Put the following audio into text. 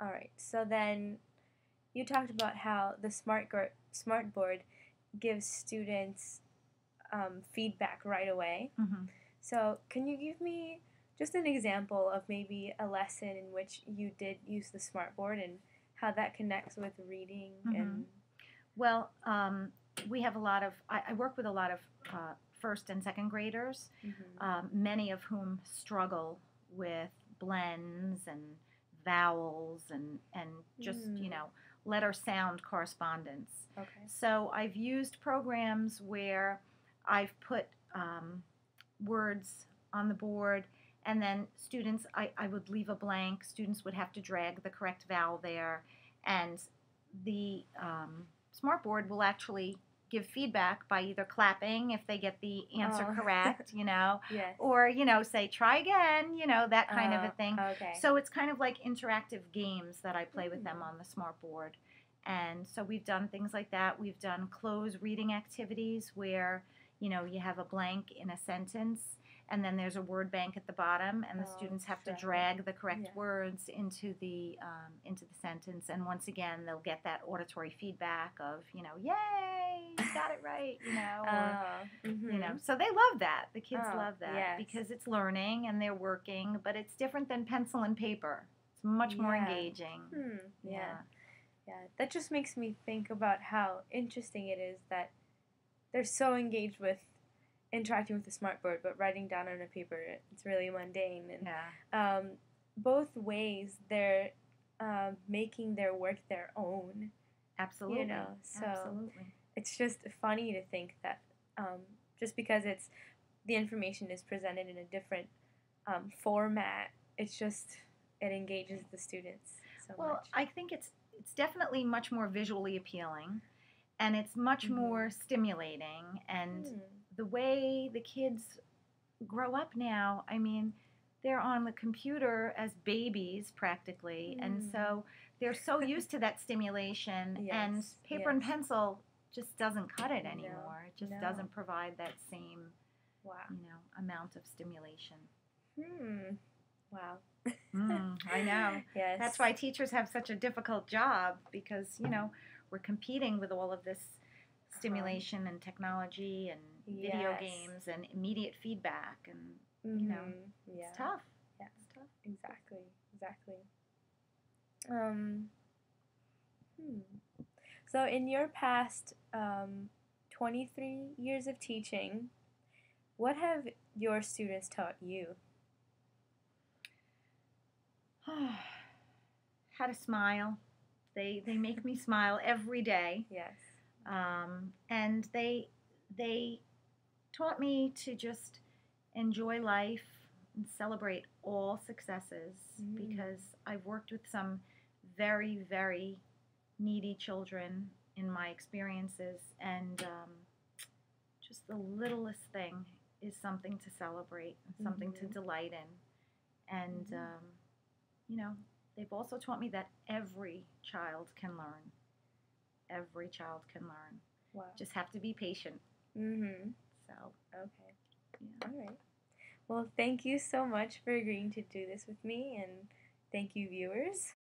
All right. So then you talked about how the smart board gives students feedback right away. Mm-hmm. So can you give me just an example of maybe a lesson in which you did use the smart board and how that connects with reading Mm-hmm. and Well, we have a lot of, I work with a lot of first and second graders, mm-hmm. many of whom struggle with blends and vowels and just, letter sound correspondence. Okay. So I've used programs where I've put words on the board and then students, I would leave a blank. Students would have to drag the correct vowel there. And the smartboard will actually give feedback by either clapping if they get the answer correct, Yes. or, say, try again, that kind of a thing. Okay. So it's kind of like interactive games that I play with them Mm. on the smartboard. And so we've done things like that. We've done close reading activities where, you have a blank in a sentence and then there's a word bank at the bottom, and the students have to drag the correct words into the sentence. And once again, they'll get that auditory feedback of, yay, you got it right, or, So they love that. The kids love that because it's learning and they're working, but it's different than pencil and paper. It's much more engaging. Yeah. That just makes me think about how interesting it is that they're so engaged with interacting with the smartboard, but writing down on a paper, it's really mundane. And both ways, they're making their work their own. Absolutely. So absolutely. It's just funny to think that just because the information is presented in a different format, it engages the students so much. Well, I think it's definitely much more visually appealing, and it's much more stimulating. And the way the kids grow up now, I mean, they're on the computer as babies practically, and so they're so used to that stimulation, and paper and pencil just doesn't cut it anymore. It just doesn't provide that same, amount of stimulation. Wow. I know. Yes. That's why teachers have such a difficult job because, we're competing with all of this stimulation and technology and video games and immediate feedback and, it's tough. Yeah. It's tough. Exactly. So in your past 23 years of teaching, what have your students taught you? How to smile. They make me smile every day. Yes. And they taught me to just enjoy life and celebrate all successes because I've worked with some very, very needy children in my experiences, and just the littlest thing is something to celebrate and something to delight in. And, they've also taught me that every child can learn. Every child can learn. Wow. Just have to be patient. So. Okay. Yeah. All right. Well, thank you so much for agreeing to do this with me, and thank you, viewers.